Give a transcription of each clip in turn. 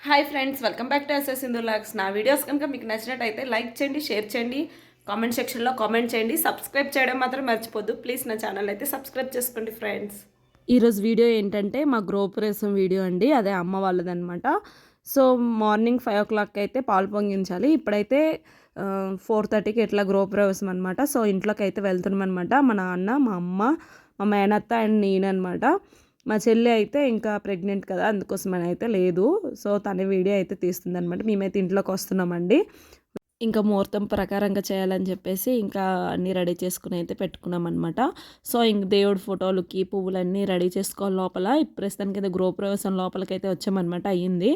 Hi friends, welcome back to SS Sindhu logs. నా videos కనుక మీకు నచ్చినట్టయితే లైక్ చేయండి, షేర్ చేయండి, కామెంట్ సెక్షన్లో కామెంట్ చేయండి. సబ్స్క్రైబ్ చేయడం మాత్రం మర్చిపోద్దు ప్లీజ్. నా ఛానల్ అయితే సబ్స్క్రైబ్ చేసుకోండి ఫ్రెండ్స్. ఈరోజు వీడియో ఏంటంటే మా గృహప్రవేశం వీడియో అండి. అదే అమ్మ వాళ్ళదనమాట. సో మార్నింగ్ 5 o'clock అయితే పాలు పొంగించాలి. ఇప్పుడైతే 4:30కి ఇట్లా గృహప్రవేశం అనమాట. సో ఇంట్లోకి అయితే వెళ్తున్నాం అనమాట. మా నాన్న, మా అమ్మ, మా మేనత్త అండ్ నేననమాట. మా చెల్లి అయితే ఇంకా ప్రెగ్నెంట్ కదా, అందుకోసమని అయితే లేదు. సో తన వీడియో అయితే తీస్తుంది అనమాట. మేమైతే ఇంట్లోకి వస్తున్నామండి. ఇంకా ముహూర్తం ప్రకారంగా చేయాలని చెప్పేసి ఇంకా అన్నీ రెడీ చేసుకుని అయితే పెట్టుకున్నాం అనమాట. సో ఇంక దేవుడి ఫోటోలకి పువ్వులన్నీ రెడీ చేసుకోవాలి లోపల. ప్రస్తుతానికి అయితే గృహప్రవేశం లోపలికైతే వచ్చామన్నమాట. అయ్యింది.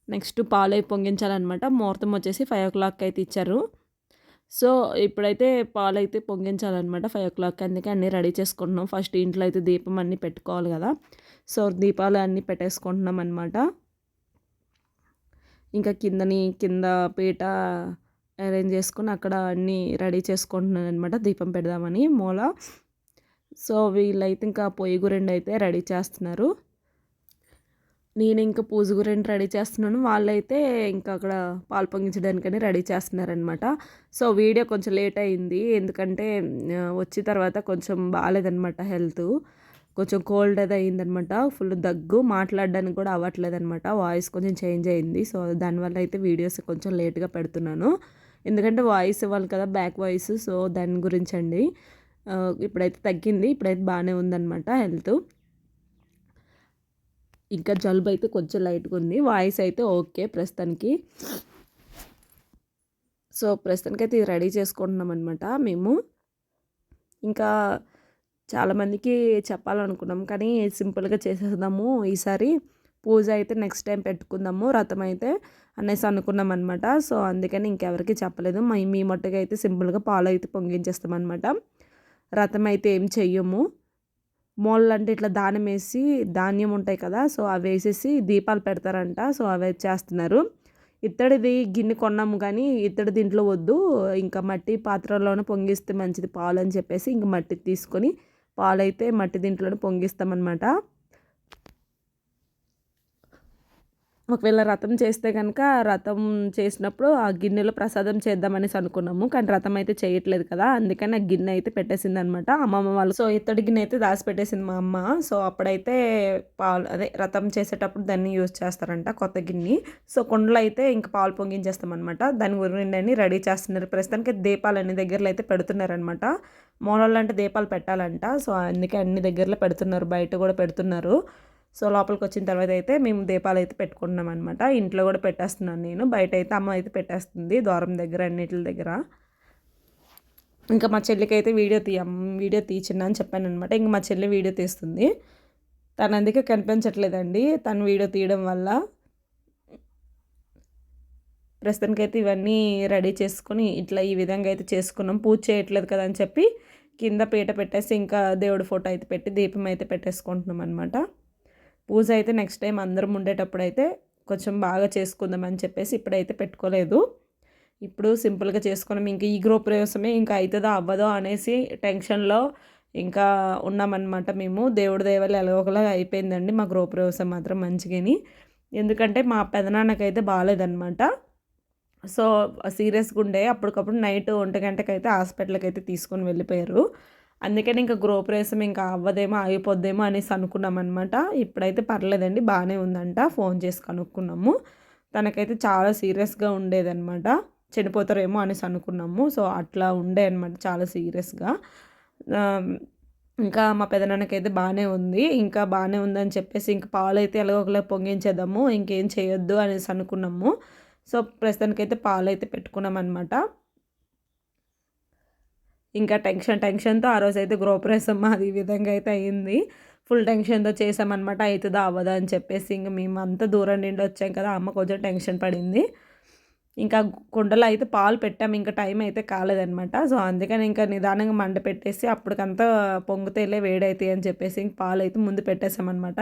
నెక్స్ట్ పాలు పొంగించాలన్నమాట. ముహూర్తం వచ్చేసి 5 o'clock అయితే ఇచ్చారు. సో ఇప్పుడైతే పాలైతే పొంగించాలన్నమాట 5 o'clock. అందుకే అన్నీ రెడీ చేసుకుంటున్నాం. ఫస్ట్ ఇంట్లో అయితే దీపం అన్నీ పెట్టుకోవాలి కదా. సో దీపాలు అన్నీ పెట్టేసుకుంటున్నాం అనమాట. ఇంకా కింద పీట అరేంజ్ చేసుకుని అక్కడ అన్నీ రెడీ చేసుకుంటున్నాను అనమాట, దీపం పెడదామని మూల. సో వీళ్ళైతే ఇంకా పొయ్యి గురెండు అయితే రెడీ చేస్తున్నారు. నేను ఇంకా పూజ గురించి రెడీ చేస్తున్నాను. వాళ్ళైతే ఇంకా అక్కడ పాలు పొంగించడానికని రెడీ చేస్తున్నారనమాట. సో వీడియో కొంచెం లేట్ అయింది, ఎందుకంటే వచ్చిన తర్వాత కొంచెం బాగాలేదనమాట హెల్త్. కొంచెం కోల్డ్ అది అయిందనమాట. ఫుల్ దగ్గు, మాట్లాడడానికి కూడా అవ్వట్లేదనమాట. వాయిస్ కొంచెం చేంజ్ అయింది. సో దానివల్ల అయితే వీడియోస్ కొంచెం లేట్గా పెడుతున్నాను, ఎందుకంటే వాయిస్ ఇవ్వాలి కదా, బ్యాక్ వాయిస్. సో దాని గురించి అండి. ఇప్పుడైతే తగ్గింది, ఇప్పుడైతే బాగానే ఉందన్నమాట హెల్త్. ఇంకా జలుబు అయితే కొంచెం లైట్గా ఉంది, వాయిస్ అయితే ఓకే ప్రస్తుతానికి. సో ప్రస్తుతానికి అయితే ఇది రెడీ చేసుకుంటున్నాం అనమాట మేము. ఇంకా చాలామందికి చెప్పాలనుకున్నాం, కానీ సింపుల్గా చేసేద్దాము ఈసారి. పూజ అయితే నెక్స్ట్ టైం పెట్టుకుందాము, రథం అయితే అనేసి అనుకున్నాం అనమాట. సో అందుకని ఇంకెవరికి చెప్పలేదు. మీ మట్టుగా అయితే సింపుల్గా పాలు అయితే పొంగించేస్తాం అనమాట. రథం అయితే ఏం చెయ్యము. మూలలు అంటే ఇట్లా దానం వేసి ధాన్యం ఉంటాయి కదా, సో అవి వేసేసి దీపాలు పెడతారంట. సో అవి చేస్తున్నారు. ఇత్తడిది గిన్నె కొన్నాము, కానీ ఇత్తడి దీంట్లో వద్దు, ఇంకా మట్టి పాత్రలోనే పొంగిస్తే మంచిది పాలు అని చెప్పేసి ఇంక మట్టి తీసుకొని పాలైతే మట్టి దీంట్లోనే పొంగిస్తామన్నమాట. ఒకవేళ రథం చేస్తే కనుక రథం చేసినప్పుడు ఆ గిన్నెలో ప్రసాదం చేద్దామనేసి అనుకున్నాము, కానీ రథం అయితే చేయట్లేదు కదా, అందుకని ఆ గిన్నె అయితే పెట్టేసింది అనమాట అమ్మమ్మ వాళ్ళు. సో ఇత్తడి గిన్నె అయితే దాచిపెట్టేసింది మా అమ్మ. సో అప్పుడైతే రథం చేసేటప్పుడు దాన్ని యూజ్ చేస్తారంట, కొత్త గిన్నె. సో కుండలో అయితే ఇంకా పాలు పొంగించేస్తామన్నమాట. దాని గురించి రెడీ చేస్తున్నారు. ప్రస్తుతానికి దీపాలు అన్ని దగ్గరలో అయితే పెడుతున్నారనమాట. మూలల్లో అంటే దీపాలు పెట్టాలంట. సో అందుకే అన్ని దగ్గరలో పెడుతున్నారు, బయట కూడా పెడుతున్నారు. సో లోపలికి వచ్చిన తర్వాత అయితే మేము దీపాలు అయితే పెట్టుకుంటున్నాం అనమాట. ఇంట్లో కూడా పెట్టేస్తున్నాను నేను, బయట అయితే అమ్మ అయితే పెట్టేస్తుంది ద్వారం దగ్గర, అన్నిటి దగ్గర. ఇంకా మా చెల్లికి అయితే వీడియో తీయచిన్న అని చెప్పాను అనమాట. ఇంకా మా చెల్లి వీడియో తీస్తుంది. తను అందుకే కనిపించట్లేదండి, తను వీడియో తీయడం వల్ల. ప్రస్తుతానికైతే ఇవన్నీ రెడీ చేసుకొని ఇట్లా ఈ విధంగా అయితే చేసుకున్నాం. పూజ చేయట్లేదు కదా అని చెప్పి కింద పీట పెట్టేసి ఇంకా దేవుడి ఫోటో అయితే పెట్టి దీపం అయితే పెట్టేసుకుంటున్నాం అనమాట. పూజ అయితే నెక్స్ట్ టైం అందరం ఉండేటప్పుడు అయితే కొంచెం బాగా చేసుకుందామని చెప్పేసి ఇప్పుడైతే పెట్టుకోలేదు. ఇప్పుడు సింపుల్గా చేసుకున్నాం. ఇంకా ఈ గృహప్రవేశమే ఇంకా అవుతుందో అవ్వదో అనేసి టెన్షన్లో ఇంకా ఉన్నామన్నమాట మేము. దేవుడి దేవాలు ఎలాగోలా అయిపోయిందండి మా గృహప్రవేశం మాత్రం మంచిగాని. ఎందుకంటే మా పెదనాన్నకైతే బాగాలేదన్నమాట. సో సీరియస్గా ఉండే, అప్పటికప్పుడు నైట్ 1 గంటకి అయితే హాస్పిటల్కి అయితే తీసుకొని వెళ్ళిపోయారు. అందుకని ఇంకా గృహప్రవేశం ఇంకా అవ్వదేమో, అయిపోద్దేమో అనేసి అనుకున్నాం అనమాట. ఇప్పుడైతే పర్లేదండి, బాగానే ఉందంట. ఫోన్ చేసి కనుక్కున్నాము. తనకైతే చాలా సీరియస్గా ఉండేదన్నమాట, చనిపోతారేమో అనేసి అనుకున్నాము. సో అట్లా ఉండే అనమాట, చాలా సీరియస్గా. ఇంకా మా పెదనాన్నకైతే బాగానే ఉంది. ఇంకా బాగానే ఉందని చెప్పేసి ఇంక పాలు అయితే ఎలాగోలా పొంగించేద్దాము, ఇంకేం చేయొద్దు అనేసి అనుకున్నాము. సో ప్రస్తుతానికైతే పాలు అయితే పెట్టుకున్నాం అనమాట. ఇంకా టెన్షన్తో ఆ రోజు అయితే గృహప్రవేశం మాది ఈ విధంగా అయితే అయ్యింది. ఫుల్ టెన్షన్తో చేసామన్నమాట, అవుతుందా అవ్వదా అని చెప్పేసి. ఇంక మేము అంత దూరం నుండి వచ్చాం కదా, అమ్మ కొంచెం టెన్షన్ పడింది. ఇంకా కుండలో అయితే పాలు పెట్టాము, ఇంకా టైం అయితే కాలేదనమాట. సో అందుకని ఇంకా నిదానంగా మంట పెట్టేసి అప్పటికంతా పొంగుతేలే వేడైతాయి అని చెప్పేసి ఇంక పాలు అయితే ముందు పెట్టేసామన్నమాట.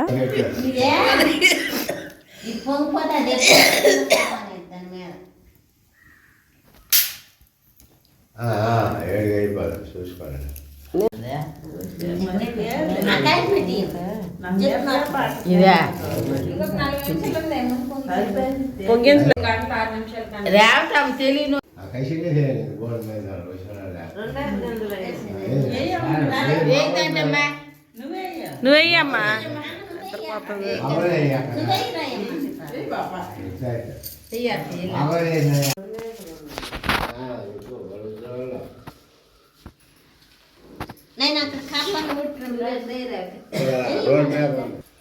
చూసుకోవాలండి. ఇదే పొంగించు రేవటం తెలియను ఏంటంటమ్మా నువ్వెయ్యమ్మా నేను అక్కడ కర్లను కుట్టిన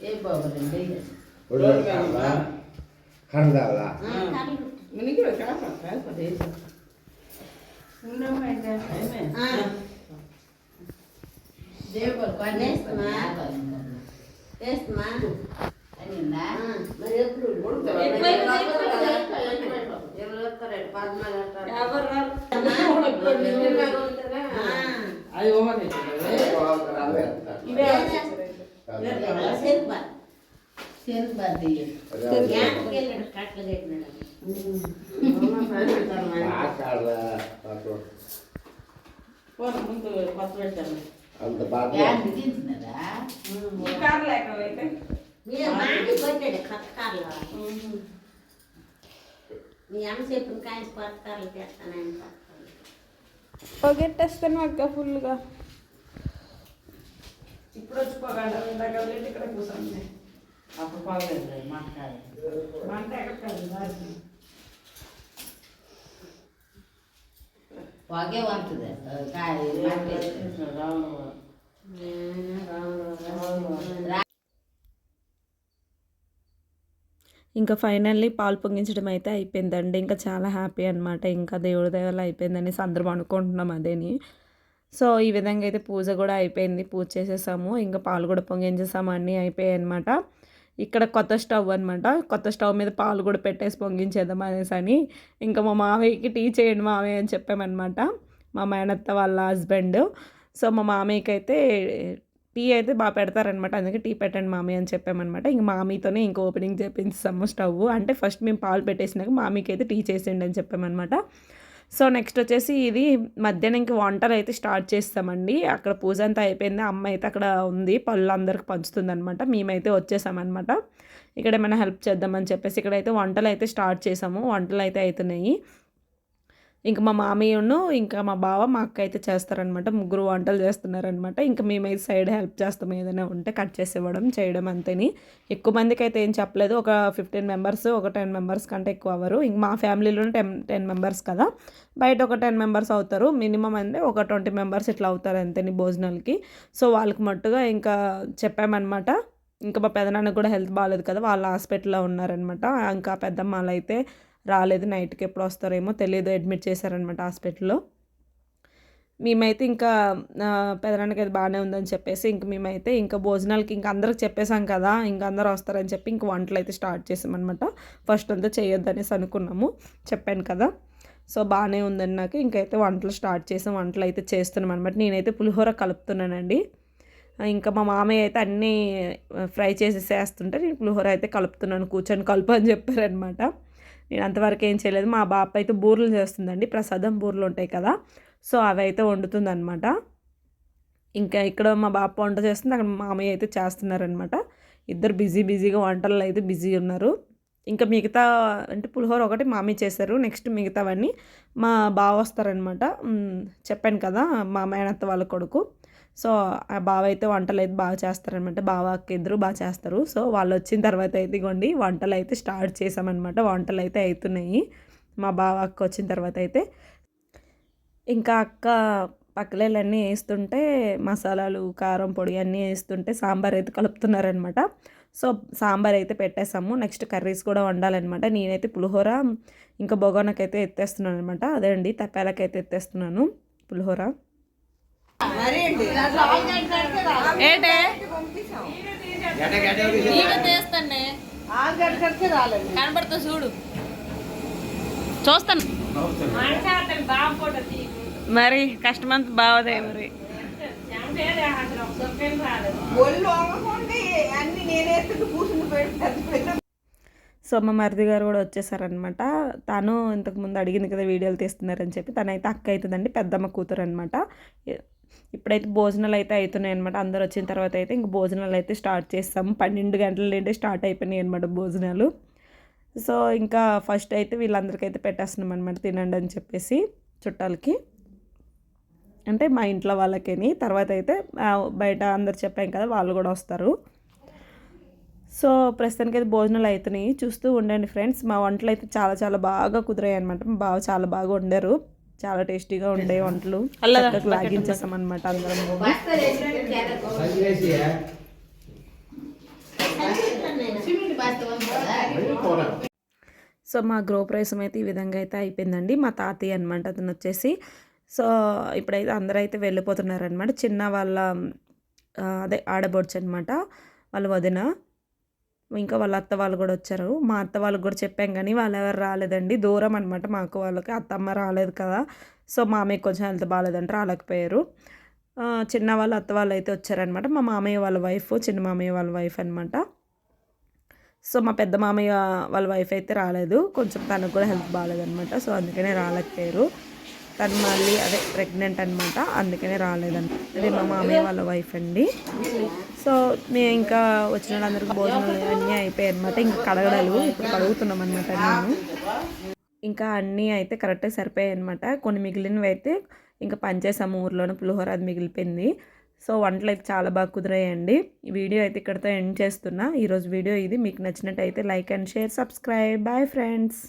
ఏ బాబులండి మరి ఎప్పుడు అంత బాగా మీ అమ్మ చెప్పిన కాయ కొత్త కార్లు తెస్తానని పొగెట్టేస్తాను అక్క ఫుల్గా ఇప్పుడు వచ్చి పొగండి ఇక్కడ కూర్చోండి అప్పుడు పోగలేదు మాట్లాడాలి మంట ఎక్కడ పొగే వంటుంది కాయ ఇంకా ఫైనల్లీ పాలు పొంగించడం అయితే అయిపోయిందండి. ఇంకా చాలా హ్యాపీ అనమాట. ఇంకా దేవుడి దయవల్ల అయిపోయిందని అందరం అనుకుంటున్నాం అదేని. సో ఈ విధంగా అయితే పూజ కూడా అయిపోయింది. పూజ చేసేసాము. ఇంకా పాలు కూడా పొంగించేసాము. అన్నీ అయిపోయాయి అనమాట. ఇక్కడ కొత్త స్టవ్ అనమాట. కొత్త స్టవ్ మీద పాలు కూడా పెట్టేసి పొంగించేద్దాం అనేసి అని ఇంకా మా మామయ్యకి టీ చేయండి మామయ్య అని చెప్పామన్నమాట. మా మేనత్త వాళ్ళ హస్బెండ్. సో మా మామయ్యకి అయితే టీ అయితే బాగా పెడతారనమాట. అందుకే టీ పెట్టండి మామయ్య అని చెప్పామన్నమాట. ఇంక మామీతోనే ఇంక ఓపెనింగ్ చేపించాము స్టవ్. అంటే ఫస్ట్ మేము పాలు పెట్టేసినాక మామీకి అయితే టీ చేసేయండి అని చెప్పామన్నమాట. సో నెక్స్ట్ వచ్చేసి ఇది మధ్యాహ్నం ఇంక వంటలు అయితే స్టార్ట్ చేస్తామండి. అక్కడ పూజ అంతా అయిపోయింది. అమ్మ అయితే అక్కడ ఉంది, పళ్ళు అందరికి పంచుతుంది అనమాట. మేమైతే వచ్చేసామన్నమాట. ఇక్కడ ఏమైనా హెల్ప్ చేద్దామని చెప్పేసి ఇక్కడైతే వంటలు అయితే స్టార్ట్ చేసాము. వంటలు అయితే అవుతున్నాయి. ఇంకా మా మామయ్యను ఇంకా మా బావ మా అక్క అయితే చేస్తారనమాట. ముగ్గురు వంటలు చేస్తున్నారనమాట. ఇంకా మేమైతే సైడ్ హెల్ప్ చేస్తాము. ఏదైనా ఉంటే కట్ చేసి ఇవ్వడం చేయడం అంతేని. ఎక్కువ మందికి అయితే ఏం చెప్పలేదు. ఒక 15 మెంబర్స్, ఒక 10 మెంబర్స్ కంటే ఎక్కువ అవ్వరు. ఇంక మా ఫ్యామిలీలోనే 10 మెంబర్స్ కదా, బయట ఒక 10 మెంబర్స్ అవుతారు. మినిమం అంటే ఒక 20 మెంబర్స్ ఇట్లా అవుతారు అంతేని భోజనాలకి. సో వాళ్ళకి మట్టుగా ఇంకా చెప్పామన్నమాట. ఇంకా మా పెదనాన్నకు కూడా హెల్త్ బాగాలేదు కదా, వాళ్ళ హాస్పిటల్లో ఉన్నారనమాట. ఇంకా పెద్దమ్మ వాళ్ళు అయితే రాలేదు. నైట్కి ఎప్పుడు వస్తారేమో తెలియదు. అడ్మిట్ చేశారనమాట హాస్పిటల్లో. మేమైతే ఇంకా పెదనాన్నకి అది బాగానే ఉందని చెప్పేసి ఇంక మేమైతే ఇంకా భోజనాలకి ఇంకా అందరికి చెప్పేసాం కదా, ఇంకా అందరూ వస్తారని చెప్పి ఇంక వంటలు అయితే స్టార్ట్ చేసామన్నమాట. ఫస్ట్ అంతా చేయొద్దనేసి అనుకున్నాము, చెప్పాను కదా. సో బాగానే ఉందని నాకు ఇంకైతే వంటలు స్టార్ట్ చేసాం. వంటలు అయితే చేస్తున్నాం అనమాట. నేనైతే పులిహోర కలుపుతున్నానండి. ఇంకా మా మామయ్య అయితే అన్నీ ఫ్రై చేసేసేస్తుంటే నేను పులిహోర అయితే కలుపుతున్నాను. కూర్చొని కలుపు అని చెప్పారనమాట. నేను అంతవరకు ఏం చేయలేదు. మా బాప అయితే బూరెలు చేస్తుందండి. ప్రసాదం బూరెలు ఉంటాయి కదా, సో అవి అయితే వండుతుందనమాట. ఇంకా ఇక్కడ మా బాప వంట చేస్తుంది, అక్కడ మా మామయ్య అయితే చేస్తున్నారనమాట. ఇద్దరు బిజీగా వంటల్లో అయితే బిజీ ఉన్నారు. ఇంకా మిగతా అంటే పులిహోర ఒకటి మామయ్య చేశారు. నెక్స్ట్ మిగతావన్నీ మా బావ వస్తారనమాట. చెప్పాను కదా, మా మేనత్త వాళ్ళ కొడుకు. సో ఆ బావ అయితే వంటలు అయితే బాగా చేస్తారనమాట. బావ అక్క ఇద్దరు బాగా చేస్తారు. సో వాళ్ళు వచ్చిన తర్వాత అయితే ఇగోండి వంటలు అయితే స్టార్ట్ చేసామన్నమాట. వంటలు అయితే అవుతున్నాయి. మా బావ అక్క వచ్చిన తర్వాత అయితే ఇంకా అక్క పక్కలేలన్నీ వేస్తుంటే మసాలాలు, కారం పొడి అన్నీ వేస్తుంటే సాంబార్ అయితే కలుపుతున్నారనమాట. సో సాంబార్ అయితే పెట్టేసాము. నెక్స్ట్ కర్రీస్ కూడా వండాలన్నమాట. నేనైతే పులిహోర ఇంకా బొగోనకైతే ఎత్తేస్తున్నాను అనమాట. అదే అండి తప్పాలకైతే ఎత్తేస్తున్నాను పులిహోర. ఏంటే కనబడుతా చూడు, చూస్తాను మరి కష్టమంతా బావదే మరి. సో మా మరిది గారు కూడా వచ్చేసారనమాట. తను ఇంతకుముందు అడిగింది కదా వీడియోలు తీస్తున్నారని చెప్పి, తనైతే అక్క అవుతుందండి, పెద్దమ్మ కూతురు అనమాట. ఇప్పుడైతే భోజనాలు అయితే అవుతున్నాయి అనమాట. అందరు వచ్చిన తర్వాత అయితే ఇంక భోజనాలు అయితే స్టార్ట్ చేస్తాము. 12 గంటల నుండి స్టార్ట్ అయిపోయినాయి అనమాట భోజనాలు. సో ఇంకా ఫస్ట్ అయితే వీళ్ళందరికైతే పెట్టేస్తున్నాం అనమాట తినండి అని చెప్పేసి చుట్టాలకి, అంటే మా ఇంట్లో వాళ్ళకేని. తర్వాత అయితే బయట అందరు చెప్పాం కదా వాళ్ళు కూడా వస్తారు. సో ప్రస్తుతానికి అయితే భోజనాలు అవుతున్నాయి, చూస్తూ ఉండండి ఫ్రెండ్స్. మా వంటలు అయితే చాలా చాలా బాగా కుదిరాయి అనమాట. మా బావ చాలా బాగా వండారు, చాలా టేస్టీగా ఉండే వంటలు. చక్కగా లాగించేసాం అనమాట అందరం. సో మా గృహప్రవేశం అయితే ఈ విధంగా అయితే అయిపోయిందండి. మా తాతయ్య అనమాట అతను వచ్చేసి. సో ఇప్పుడైతే అందరైతే వెళ్ళిపోతున్నారనమాట. చిన్న వాళ్ళ అదే ఆడబొడ్చు అనమాట, వాళ్ళ వదిన, ఇంకా వాళ్ళ అత్త వాళ్ళు కూడా వచ్చారు. మా అత్త వాళ్ళకి కూడా చెప్పాం కానీ వాళ్ళు ఎవరు రాలేదండి, దూరం అనమాట మాకు వాళ్ళకి. అత్తమ్మ రాలేదు కదా, సో మామయ్య కొంచెం హెల్త్ బాగాలేదంటే రాలేకపోయారు. చిన్న వాళ్ళ అత్త వాళ్ళు అయితే వచ్చారనమాట. మా మామయ్య వాళ్ళ వైఫ్, చిన్న మామయ్య వాళ్ళ వైఫ్ అనమాట. సో మా పెద్ద మామయ్య వాళ్ళ వైఫ్ అయితే రాలేదు, కొంచెం తనకు కూడా హెల్త్ బాగాలేదనమాట, సో అందుకనే రాలేకపోయారు. తను మళ్ళీ అదే ప్రెగ్నెంట్ అనమాట, అందుకనే రాలేదండి. అదే మా మామయ్య వాళ్ళ వైఫ్ అండి. సో మేము ఇంకా వచ్చిన వాళ్ళందరికీ భోజనాలు అన్నీ అయిపోయాయి అనమాట. ఇంకా కడగడాలు ఇప్పుడు కడుగుతున్నాం అనమాట. నేను ఇంకా అన్నీ అయితే కరెక్ట్గా సరిపోయాయి అనమాట. కొన్ని మిగిలినవి అయితే ఇంకా పనిచేసాము ఊర్లోనే, పులిహోర అది మిగిలిపోయింది. సో వంటలు అయితే చాలా బాగా కుదిరాయండి. ఈ వీడియో అయితే ఇక్కడితో ఎండ్ చేస్తున్నా. ఈరోజు వీడియో ఇది. మీకు నచ్చినట్టయితే like and share, subscribe. Bye friends.